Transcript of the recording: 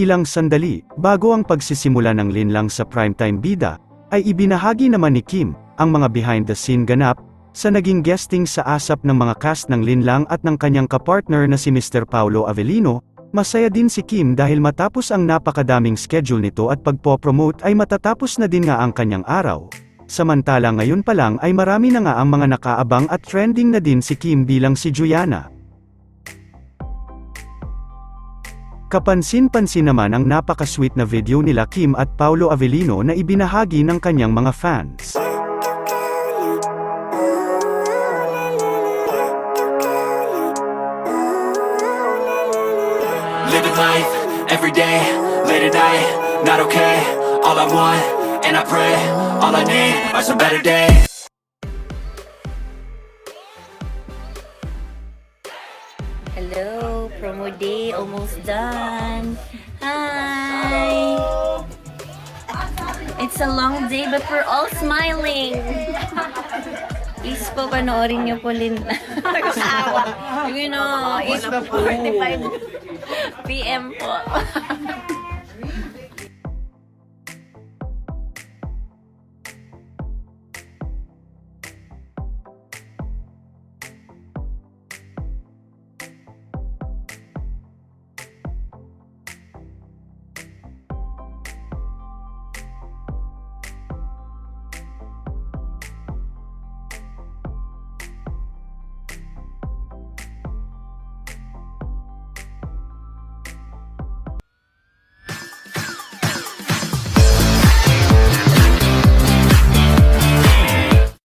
Ilang sandali, bago ang pagsisimula ng linlang sa primetime bida, ay ibinahagi naman ni Kim, ang mga behind-the-scene ganap, sa naging guesting sa asap ng mga cast ng linlang at ng kanyang kapartner na si Mr. Paulo Avellino. Masaya din si Kim dahil matapos ang napakadaming schedule nito at pagpo-promote ay matatapos na din nga ang kanyang araw. Samantala ngayon pa lang ay marami na nga ang mga nakaabang at trending na din si Kim bilang si Juliana. Kapansin-pansin naman ang napaka-sweet na video nila Kim at Paulo Avellino na ibinahagi ng kanyang mga fans. Living life, everyday, late at night, not okay. All I want, and I pray, all I need are some better days. Hello, promo day almost done. Hi. It's a long day but we're all smiling. Please po panoorin niyo po Nakakaawa. You know, 8:45 PM po.